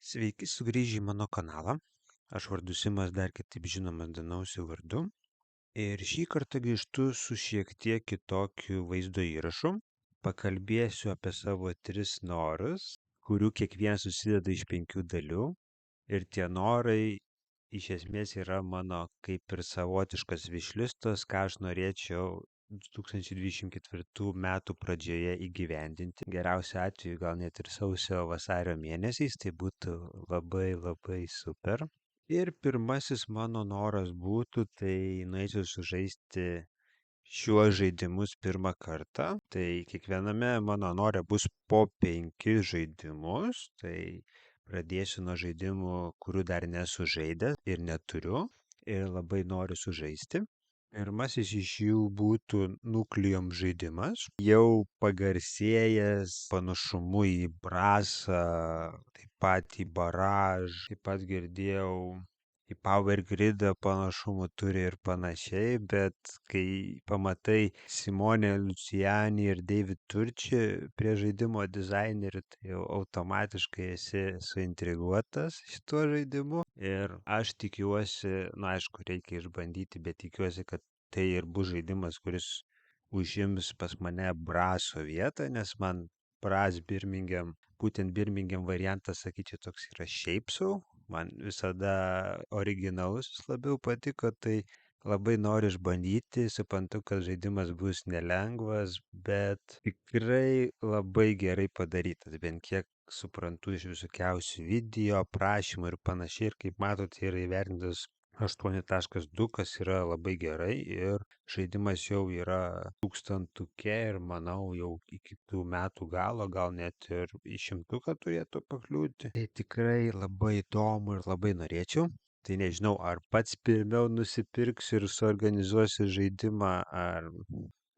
Sveiki sugrįžę į mano kanalą. Aš vardu Simas, dar kitaip žinomas Danausi vardu. Ir šį kartą grįžtu su šiek tiek kitokiu vaizdo įrašu. Pakalbėsiu apie savo 3 norus, kurių kiekvienas susideda iš 5 dalių. Ir tie norai iš esmės yra mano kaip ir savotiškas višlistas, ką aš norėčiau 2024 metų pradžioje įgyvendinti. Geriausiu atveju gal net ir sausio vasario mėnesiais, tai būtų labai super. Ir pirmasis mano noras būtų, tai norėčiau sužaisti šiuos žaidimus pirmą kartą. Tai kiekviename mano nore bus po 5 žaidimus. Tai pradėsiu nuo žaidimų, kurių dar nesu žaidęs ir neturiu. Ir labai noriu sužaisti. Pirmasis iš jų būtų Nucleum žaidimas. Jau pagarsėjęs panašumu į Brasą, taip pat į Barrage, taip pat girdėjau į Power Gridą panašumų turi ir panašiai, bet kai pamatai Simone Luciani ir David Turchi prie žaidimo dizainerių, tai jau automatiškai esi suintriguotas šituo žaidimu. Ir aš tikiuosi, na aišku, reikia išbandyti, bet tikiuosi, kad tai ir bus žaidimas, kuris užims pas mane Braso vietą, nes man Bras Birmingham, būtent Birmingham variantas, sakyčiau, toks yra šiaip sau. Man visada originalus vis labiau patiko, tai labai noriu išbandyti. Suprantu, kad žaidimas bus nelengvas, bet tikrai labai gerai padarytas, bent kiek suprantu iš visokiausių video, aprašymų ir panašiai. Ir kaip matote, yra įvertintas 8.2, kas yra labai gerai. Ir žaidimas jau yra 1000-uke ir manau jau iki kitų metų galo, gal net ir į 100-uką turėtų pakliūti. Tai tikrai labai įdomu ir labai norėčiau. Tai nežinau, ar pats pirmiau nusipirksiu ir suorganizuosiu žaidimą, ar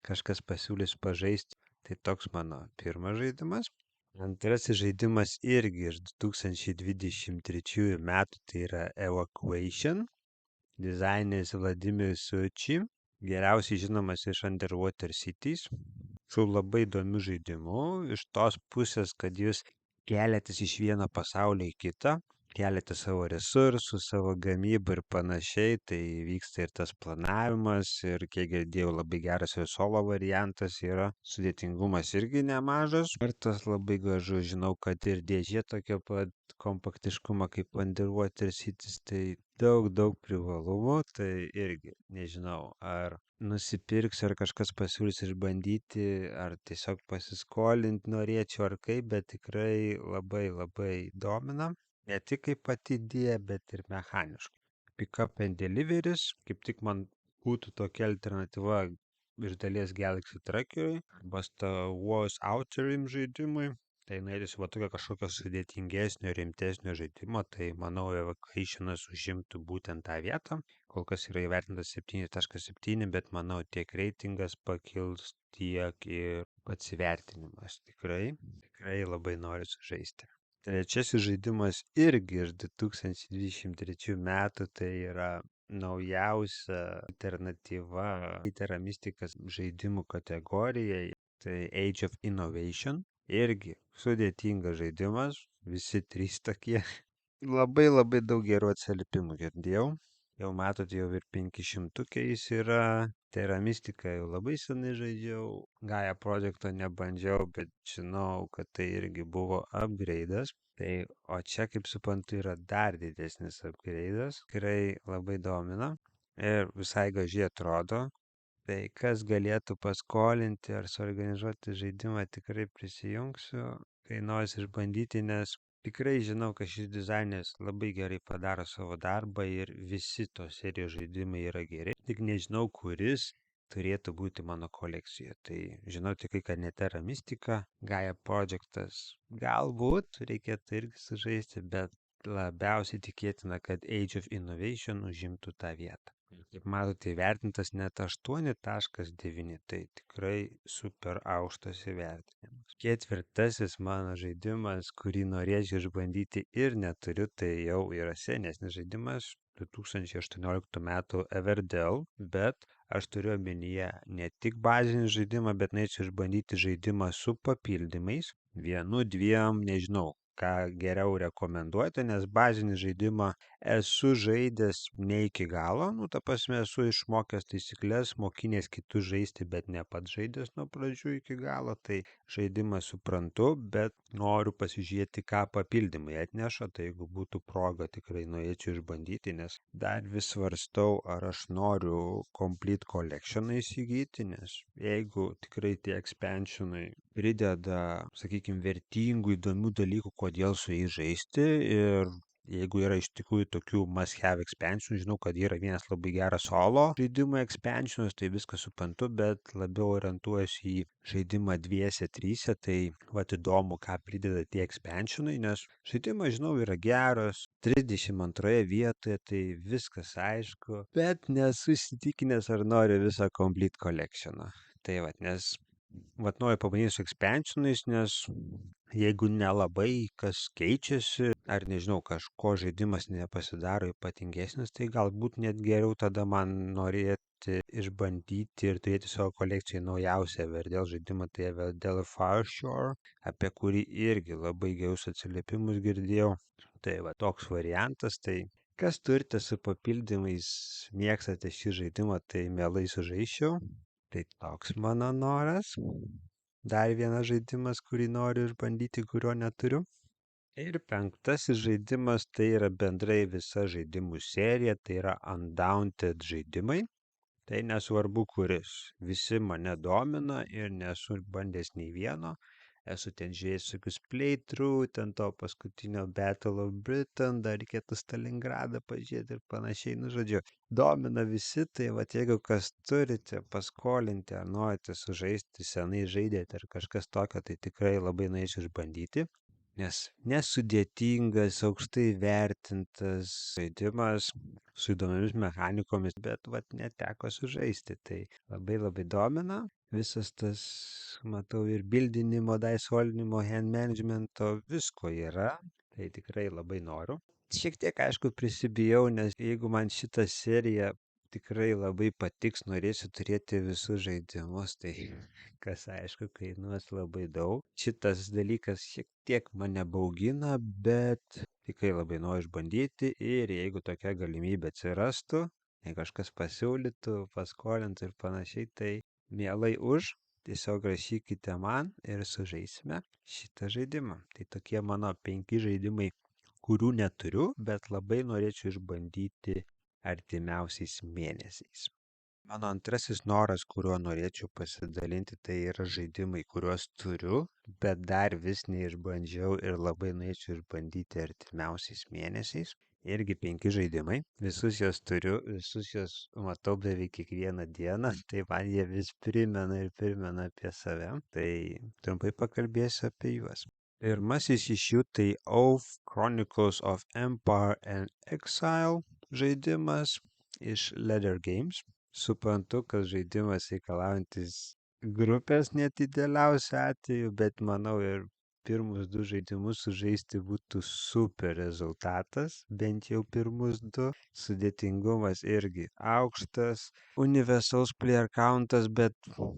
kažkas pasiūlys pažaisti. Tai toks mano pirmas žaidimas. Antrasis žaidimas irgi iš 2023 metų, tai yra Evacuation. Dizaineris Vladimir Suchi, geriausiai žinomas iš Underwater Cities, su labai įdomiu žaidimu, iš tos pusės, kad jūs keliatės iš vieno pasaulio į kitą, keliate savo resursus, savo gamybą ir panašiai, tai vyksta ir tas planavimas, ir kiek girdėjau, labai geras ir solo variantas yra, sudėtingumas irgi nemažas, ir tas labai gražu, žinau, kad ir dėžė tokia pat kompaktiškumo kaip Underwater Cities, tai daug privalumų, tai irgi nežinau, ar nusipirksiu, ar kažkas pasiūlys išbandyti, ar tiesiog pasiskolinti norėčiau, ar kaip, bet tikrai labai domina. Ne tik kaip pati idėja, bet ir mechaniškai. Pick up and deliveries, kaip tik man būtų tokia alternatyva iš dalies Galaxy Trackeriui, arba Star Wars Outer Rim žaidimui. Tai norėtųsi va tokio kažkokio sudėtingesnio, rimtesnio žaidimo, tai manau Evacuationas užimtų būtent tą vietą. Kol kas yra įvertintas 7.7, bet manau tiek reitingas pakils, tiek ir pats įvertinimas. Tikrai labai noriu sužaisti. Trečiasis žaidimas irgi iš 2023 metų, tai yra naujausia alternatyva Terra Mystikas žaidimų kategorijai, tai Age of Innovation. Irgi sudėtingas žaidimas, visi 3 tokie. Labai daug gerų atsiliepimų girdėjau. Jau matot, jau ir 500-uke jis yra. Terra Mystica jau labai senai žaidžiau. Gaia Projecto nebandžiau, bet žinau, kad tai irgi buvo upgrade'as. Tai, o čia, kaip suprantu, yra dar didesnis upgrade'as. Tikrai labai domina ir visai gražiai atrodo. Tai kas galėtų paskolinti ar suorganizuoti žaidimą, tikrai prisijungsiu, kai nors išbandyti, nes tikrai žinau, kad šis dizaineris labai gerai padaro savo darbą ir visi tos serijos žaidimai yra geri. Tik nežinau, kuris turėtų būti mano kolekcijoje. Tai žinau tikrai, kad ne Terra Mystica, Gaia Projectas galbūt reikėtų irgi sužaisti, bet labiausiai tikėtina, kad Age of Innovation užimtų tą vietą. Kaip matote, įvertintas net 8.9, tai tikrai super aukštas įvertinimas. Ketvirtasis mano žaidimas, kurį norėčiau išbandyti ir neturiu, tai jau yra senesnis žaidimas, 2018 metų Everdell, bet aš turiu omenyje ne tik bazinį žaidimą, bet norėčiau išbandyti žaidimą su papildymais. 1, 2, nežinau, ką geriau rekomenduoti, nes bazinį žaidimą esu žaidęs ne iki galo, ta prasme esu išmokęs taisyklės, mokinės kitus žaisti, bet ne pats žaidęs nuo pradžių iki galo, tai žaidimą suprantu, bet noriu pasižiūrėti, ką papildymai atneša, tai jeigu būtų proga, tikrai norėčiau išbandyti, nes dar vis svarstau, ar aš noriu Complete Collectioną įsigyti, nes jeigu tikrai tie expansionai prideda, sakykime, vertingų, įdomių dalykų, kodėl su jais žaisti, ir jeigu yra iš tikrųjų tokių must-have expansionų, žinau, kad yra vienas labai geras solo žaidimo expansionas, tai viską suprantu, bet labiau orientuojuosi į žaidimą dviese, tryse, tai įdomu, ką prideda tie expansionai, nes žaidimas, žinau, yra geras, 32 vietoje, tai viskas aišku, bet nesu įsitikinęs, ar noriu visą Complete Collectioną. Tai nes noriu pabandyti su expansionais, nes jeigu nelabai kas keičiasi, ar nežinau, kažko žaidimas nepasidaro ypatingesnis, tai galbūt net geriau tada man norėti išbandyti ir turėti savo kolekcijai naujausią Everdell žaidimą, tai Everdell Farshore, apie kurį irgi labai gerus atsiliepimus girdėjau. Tai toks variantas, tai kas turite su papildymais, mėgstate šį žaidimą, tai mielai sužaisčiau. Tai toks mano noras. Dar vienas žaidimas, kurį noriu išbandyti, kurio neturiu. Ir 5. žaidimas, tai yra bendrai visa žaidimų serija, tai yra Undaunted žaidimai. Tai nesvarbu kuris. Visi mane domina ir nesu bandęs nei vieno. Esu ten žiūrėjęs tokius playthrough, ten to paskutinio Battle of Britain, dar reikėtų Stalingradą pažiūrėti ir panašiai, žodžiu. Domina visi, tai jeigu kas turite paskolinti ar norite sužaisti, senai žaidėte ar kažkas tokio, tai tikrai labai norėčiau išbandyti. Nes nesudėtingas, aukštai vertintas žaidimas su įdomiamis mechanikomis, bet neteko sužaisti, tai labai domina. Visas tas, matau, ir bildinimo, daisolinimo, hand managemento, visko yra, tai tikrai labai noriu. Šiek tiek, aišku, prisibijau, nes jeigu man šitą seriją tikrai labai patiks, norėsiu turėti visus žaidimus, tai kas aišku, kainuos labai daug. Šitas dalykas šiek tiek mane baugina, bet tikrai labai noriu išbandyti ir jeigu tokia galimybė atsirastų, jei kažkas pasiūlytų, paskolintų ir panašiai, tai mielai tiesiog rašykite man ir sužaisime šitą žaidimą. Tai tokie mano 5 žaidimai, kurių neturiu, bet labai norėčiau išbandyti artimiausiais mėnesiais. Mano antrasis noras, kuriuo norėčiau pasidalinti, tai yra žaidimai, kuriuos turiu, bet dar vis neišbandžiau ir labai norėčiau išbandyti artimiausiais mėnesiais. Irgi 5 žaidimai, visus juos turiu, visus juos matau beveik kiekvieną dieną, tai man jie vis primena apie save, tai trumpai pakalbėsiu apie juos. Pirmasis iš jų tai Oath Chronicles of Empire and Exile žaidimas iš Leather Games. Suprantu, kad žaidimas reikalaujantis grupės net idealiausiu atveju, bet manau ir pirmus 2 žaidimus sužaisti būtų super rezultatas, bent jau pirmus 2. Sudėtingumas irgi aukštas, universalus player countas, bet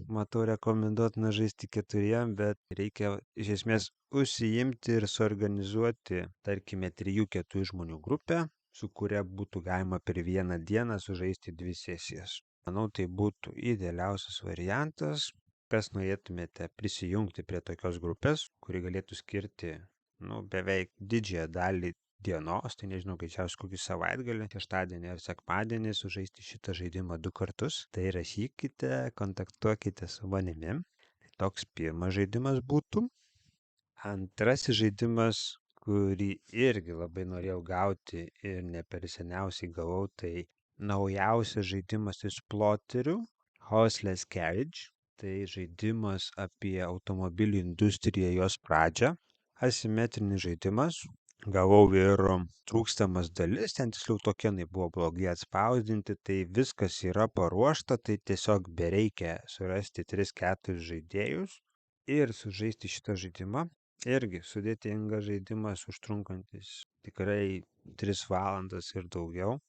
matau rekomenduotina žaisti 4, bet reikia iš esmės užsiimti ir suorganizuoti, tarkime, 3-4 žmonių grupę, su kuria būtų galima per vieną dieną sužaisti 2 sesijas. Manau, tai būtų idealiausias variantas. Kas norėtumėte prisijungti prie tokios grupės, kuri galėtų skirti beveik didžiąją dalį dienos, tai nežinau, greičiausiai kokį savaitgalį, šeštadienį ar sekmadienį sužaisti šitą žaidimą 2 kartus, tai rašykite, kontaktuokite su manimi. Toks pirmas žaidimas būtų. Antrasis žaidimas, kurį irgi labai norėjau gauti ir ne per seniausiai gavau, tai naujausias žaidimas iš ploterių, Horseless Carriage. Tai žaidimas apie automobilių industriją, jos pradžią. Asimetrinis žaidimas. Gavau ir trūkstamas dalis, ten tiksliau tokie buvo blogai atspausdinti, tai viskas yra paruošta, tai tiesiog bereikia surasti 3-4 žaidėjus ir sužaisti šitą žaidimą. Irgi sudėtingas žaidimas, užtrunkantis tikrai 3 valandas ir daugiau.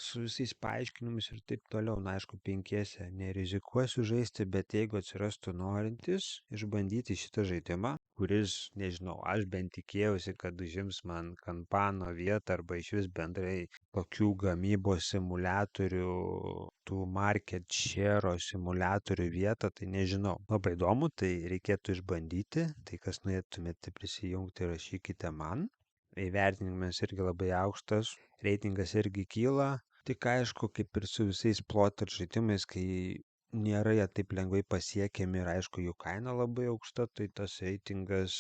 su visais paaiškinimais ir taip toliau. Na, aišku, 5 nerizikuosiu žaisti, bet jeigu atsirastų norintis išbandyti šitą žaidimą, kuris, nežinau, aš bent tikėjausi, kad užims man kampano vietą arba išvis bendrai tokių gamybos simuliatorių, tų market share simuliatorių vietą, tai nežinau. Labai įdomu, tai reikėtų išbandyti. Tai kas norėtumėte prisijungti, rašykite man. Įvertinimas irgi labai aukštas, reitingas irgi kyla. Tik aišku, kaip ir su visais plotter žaidimais, kai nėra jie taip lengvai pasiekiami ir aišku, jų kaina labai aukšta, tai tas reitingas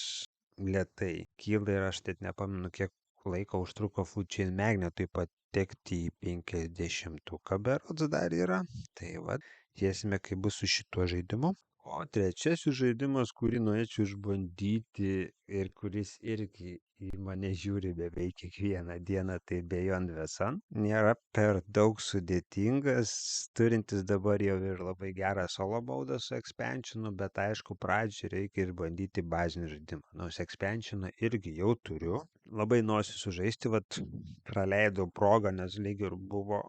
lėtai kyla ir aš net nepamenu, kiek laiko užtruko Food Chain Magnetui patekti į 50-uką berods dar yra. Tai va, žiūrėsime, kaip bus su šituo žaidimu. O trečiasis žaidimas, kurį norėčiau išbandyti ir kuris irgi į mane žiūri beveik kiekvieną dieną, tai Beyond the Sun. Nėra per daug sudėtingas, turintis dabar jau ir labai gerą solo modą su expansionu, bet aišku, pradžiai reikia išbandyti bazinį žaidimą. Nors expansioną irgi jau turiu. Labai noriu sužaisti, vat praleidau progą, nes lyg ir buvo.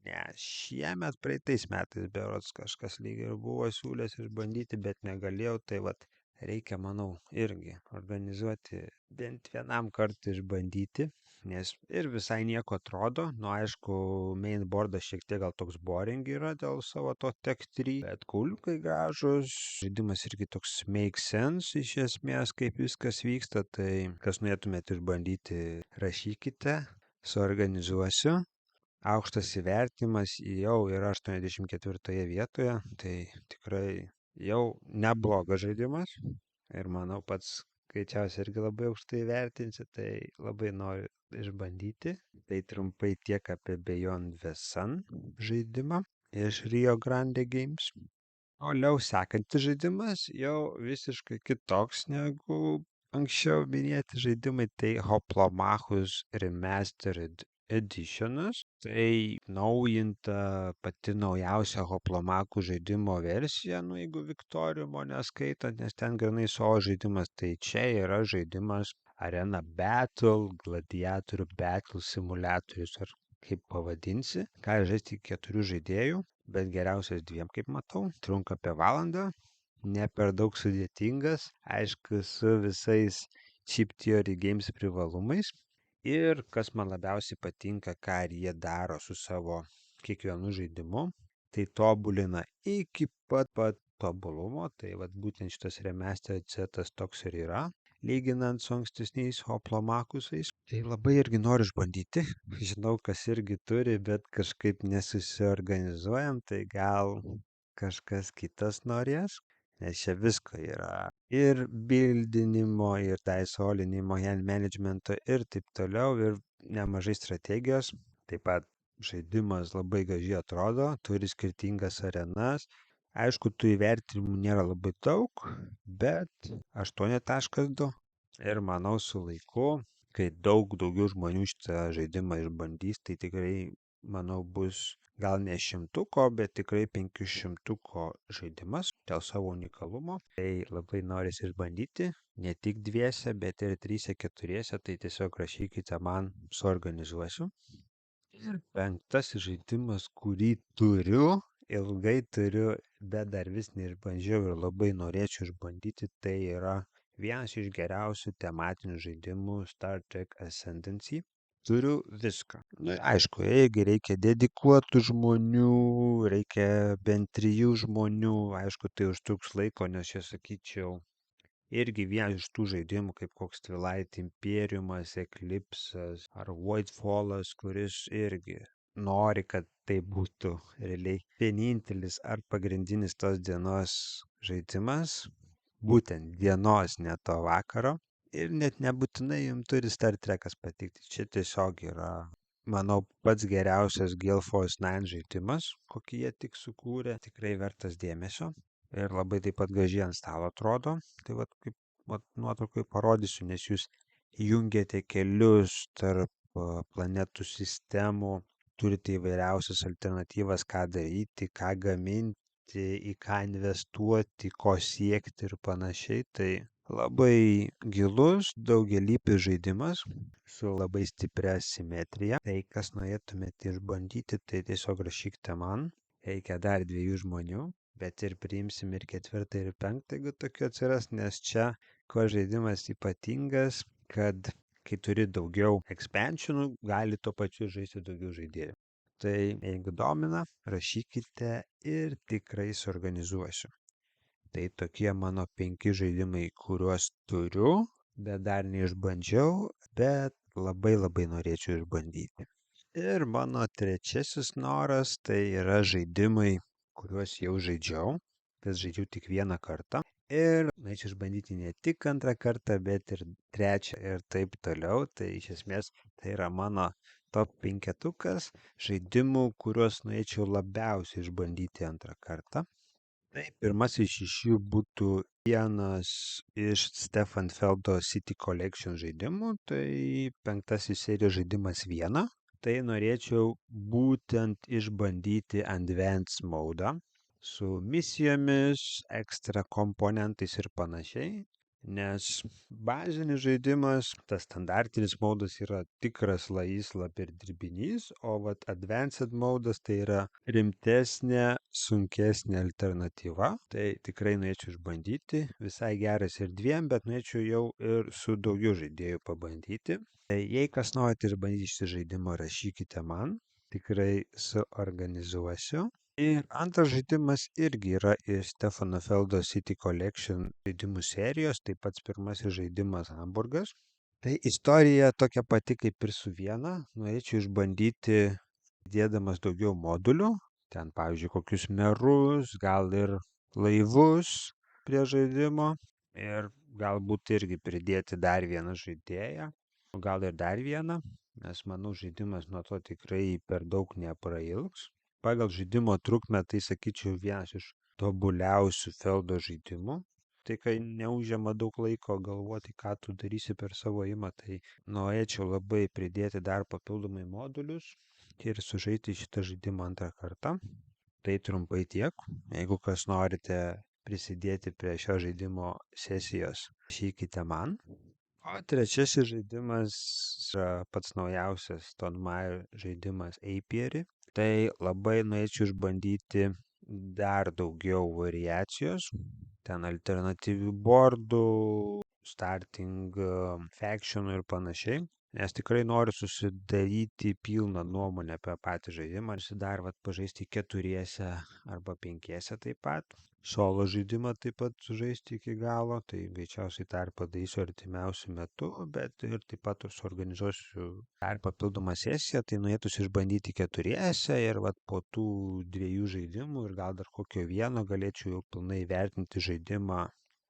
Ne, šiemet, praeitais metais berods kažkas lyg ir buvo siūlęs išbandyti, bet negalėjau, tai vat reikia, manau, irgi organizuoti bent vienam kartui išbandyti, nes ir visai nieko atrodo. Nu, aišku, mainboardas šiek tiek gal toks boring yra dėl savo to Tech 3, bet kuliukai gražus. Žaidimas irgi toks make sense iš esmės, kaip viskas vyksta, tai kas norėtumėte išbandyti, rašykite, suorganizuosiu. Aukštas įvertinimas jau yra 84 vietoje, tai tikrai jau neblogas žaidimas ir manau pats greičiausiai irgi labai aukštai vertinsi, tai labai noriu išbandyti. Tai trumpai tiek apie Beyond the Sun žaidimą iš Rio Grande Games. Toliau sekantis žaidimas jau visiškai kitoks negu anksčiau minėti žaidimai, tai Hoplomachus Remastered Editionas. Tai naujinta pati naujausia Hoplomachų žaidimo versija, nu jeigu Victoriumo neskaitant, nes ten granai savo žaidimas, tai čia yra žaidimas Arena Battle, Gladiatorių Battle Simulatorius, ar kaip pavadinsi. Gali žaisti 4 žaidėjų, bet geriausias 2, kaip matau. Trunka apie valandą, ne per daug sudėtingas, aišku, su visais Chip Theory Games privalumais. Ir kas man labiausiai patinka, ką jie daro su savo kiekvienu žaidimu, tai tobulina iki pat tobulumo, tai vat būtent šitas remastered setas toks ir yra, lyginant su ankstesniais Hoplomakusais. Tai labai irgi noriu išbandyti, žinau, kas irgi turi, bet kažkaip nesusiorganizuojam, tai gal kažkas kitas norės. Nes čia visko yra ir bildinimo, ir taisolinimo, hand managemento ir taip toliau, ir nemažai strategijos. Taip pat žaidimas labai gražiai atrodo, turi skirtingas arenas. Aišku, tų įvertinimų nėra labai daug, bet 8.2. Ir manau su laiku, kai daugiau žmonių šitą žaidimą išbandys, tai tikrai, manau, bus gal ne 100, bet tikrai 500 žaidimas dėl savo unikalumo. Tai labai norisi išbandyti, ne tik 2, bet ir 3, 4, tai tiesiog rašykite man, suorganizuosiu. Ir 5 žaidimas, kurį turiu, ilgai turiu, bet dar vis neišbandžiau ir labai norėčiau išbandyti, tai yra vienas iš geriausių tematinių žaidimų Star Trek Ascendancy. Turiu viską. Nu, aišku, jeigu reikia dedikuotų žmonių, reikia bent 3 žmonių, aišku, tai užtruks laiko, nes čia sakyčiau, irgi vienas iš tų žaidimų, kaip koks Twilight Imperiumas, Eclipsas ar Voidfallas, kuris irgi nori, kad tai būtų realiai vienintelis ar pagrindinis tos dienos žaidimas, būtent dienos, ne to vakaro. Ir net nebūtinai jums turi Star Trekas patikti. Čia tiesiog yra, manau, pats geriausias Gale Force 9 žaidimas, kokį jie tik sukūrė. Tikrai vertas dėmesio. Ir labai taip pat gražiai ant stalo atrodo. Tai vat kaip nuotraukai parodysiu, nes jūs jungiate kelius tarp planetų sistemų, turite įvairiausias alternatyvas, ką daryti, ką gaminti, į ką investuoti, ko siekti ir panašiai. Tai Labai gilus, daugialypis žaidimas su labai stipria simetrija. Tai kas norėtumėte išbandyti, tai tiesiog rašykite man. Reikia dar 2 žmonių, bet ir priimsim ir 4 ir 5, jeigu tokių atsiras, nes čia kuo žaidimas ypatingas, kad kai turi daugiau expansionų, gali tuo pačiu žaisti daugiau žaidėjų. Tai jeigu domina, rašykite ir tikrai suorganizuosiu. Tai tokie mano 5 žaidimai, kuriuos turiu, bet dar neišbandžiau, bet labai norėčiau išbandyti. Ir mano trečiasis noras tai yra žaidimai, kuriuos jau žaidžiau, bet žaidžiau tik vieną kartą. Ir norėčiau išbandyti ne tik antrą kartą, bet ir trečią ir taip toliau. Tai iš esmės tai yra mano top 5 žaidimų, kuriuos norėčiau labiausiai išbandyti antrą kartą. Tai pirmasis iš jų būtų vienas iš Stefan Feldo City Collection žaidimų, tai 5 serijos žaidimas Viena. Tai norėčiau būtent išbandyti Advanced modą su misijomis, ekstra komponentais ir panašiai. Nes bazinis žaidimas, tas standartinis modas yra tikras laisla perdirbinys, o vat Advanced modas tai yra rimtesnė, sunkesnė alternatyva. Tai tikrai norėčiau išbandyti. Visai geras ir 2, bet norėčiau jau ir su daugiau žaidėjų pabandyti. Tai jei kas norite išbandyti šitą žaidimą, rašykite man. Tikrai suorganizuosiu. Ir antras žaidimas irgi yra iš Stefano Feldo City Collection žaidimų serijos, tai pats pirmasis žaidimas Hamburgas. Tai istorija tokia pati kaip ir su Viena. Norėčiau išbandyti dėdamas daugiau modulių. Ten, pavyzdžiui, kokius merus, gal ir laivus prie žaidimo. Ir galbūt irgi pridėti dar vieną žaidėją. Gal ir dar vieną, nes manau žaidimas nuo to tikrai per daug neprailgs. Pagal žaidimo trukmę tai sakyčiau vienas iš tobuliausių Feldo žaidimų. Tai kai neužima daug laiko galvoti, ką tu darysi per savo ėjimą, tai norėčiau labai pridėti dar papildomai modulius ir sužaisti šitą žaidimą antrą kartą. Tai trumpai tiek. Jeigu kas norite prisidėti prie šio žaidimo sesijos, rašykite man. O trečiasis žaidimas yra pats naujausias Stone Meyer žaidimas Apiary. Tai labai norėčiau išbandyti dar daugiau variacijos. Ten alternatyvių bordų, starting, factionų ir panašiai. Nes tikrai noriu susidaryti pilną nuomonę apie patį žaidimą ir dar pažaisti 4 arba 5 taip pat. Solo žaidimą taip pat sužaisti iki galo, tai greičiausiai tą ir padarysiu artimiausiu metu, bet ir taip pat suorganizuosiu dar papildomą sesiją, tai norėtųsi išbandyti 4 ir po tų 2 žaidimų ir gal dar kokio vieno galėčiau jau pilnai vertinti žaidimą,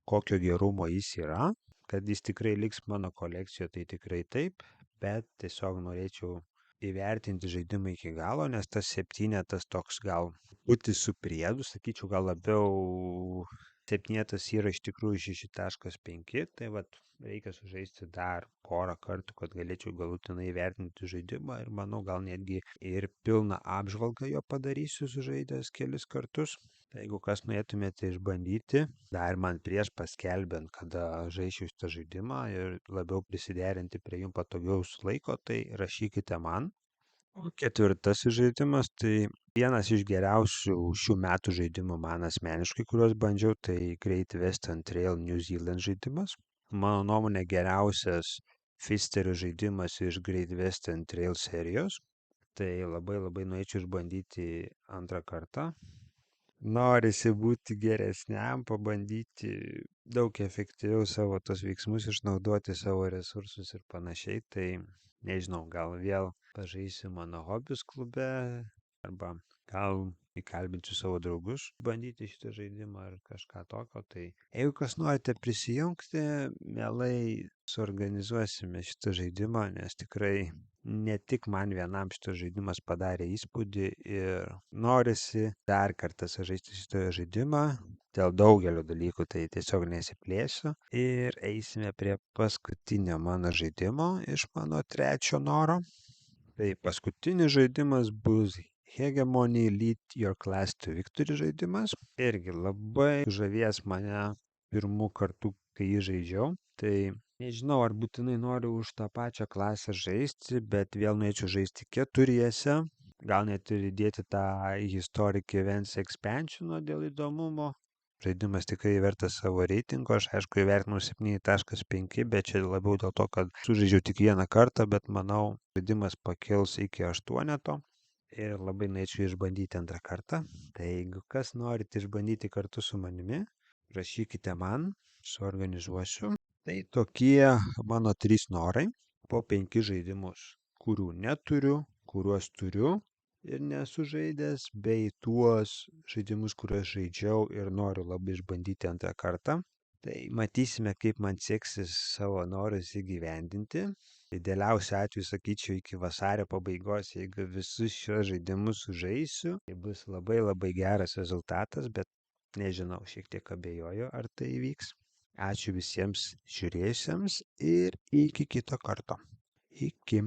kokio gerumo jis yra, kad jis tikrai liks mano kolekcijoje, tai tikrai taip, bet tiesiog norėčiau įvertinti žaidimą iki galo, nes tas 7 toks gal būti su priedu, sakyčiau, gal labiau 7 yra iš tikrųjų 6.5, tai reikia sužaisti dar porą kartų, kad galėčiau galutinai vertinti žaidimą ir manau gal netgi ir pilną apžvalgą jo padarysiu sužaidęs kelis kartus. Tai jeigu kas norėtumėte išbandyti, dar man prieš paskelbiant, kada žaisiu šitą žaidimą ir labiau prisiderinti prie jums patogiaus laiko, tai rašykite man. O 4 žaidimas, tai vienas iš geriausių šių metų žaidimų man asmeniškai, kuriuos bandžiau, tai Great Western Trail New Zealand žaidimas. Mano nuomonė geriausias Fisterio žaidimas iš Great Western Trail serijos. Tai labai norėčiau išbandyti antrą kartą. Norisi būti geresniam, pabandyti daug efektyviau savo tos veiksmus išnaudoti, savo resursus ir panašiai. Tai nežinau, gal vėl pažaisiu mano hobius klube arba gal įkalbinsiu savo draugus bandyti šitą žaidimą ar kažką tokio. Tai jeigu kas norite prisijungti, mielai suorganizuosime šitą žaidimą, nes tikrai ne tik man vienam šitas žaidimas padarė įspūdį ir norisi dar kartą sužaisti šitą žaidimą. Dėl daugelio dalykų tai tiesiog nesiplėsiu. Ir eisime prie paskutinio mano žaidimo iš mano trečio noro. Tai paskutinis žaidimas bus Hegemony Lead Your Class to Victory žaidimas. Irgi labai žavės mane pirmų kartų kai jį žaidžiau. Tai nežinau, ar būtinai noriu už tą pačią klasę žaisti, bet vėl norėčiau žaisti keturiese. Gal net ir įdėti tą Historic Events expansioną dėl įdomumo. Žaidimas tikrai vertas savo reitingo, aš aišku įvertinau 7.5, bet čia labiau dėl to, kad sužaidžiau tik vieną kartą, bet manau, žaidimas pakils iki 8 ir labai norėčiau išbandyti antrą kartą. Tai jeigu kas norite išbandyti kartu su manimi, rašykite man, suorganizuosiu. Tai tokie mano 3 norai, po 5 žaidimus, kurių neturiu, kuriuos turiu ir nesu žaidęs, bei tuos žaidimus, kuriuos žaidžiau ir noriu labai išbandyti antrą kartą. Tai matysime, kaip man seksis savo norus įgyvendinti. Idealiausiu atveju, sakyčiau, iki vasario pabaigos, jeigu visus šios žaidimus žaisiu, tai bus labai labai geras rezultatas, bet nežinau, šiek tiek abejoju, ar tai įvyks. Ačiū visiems žiūrėjusiems ir iki kito karto. Iki.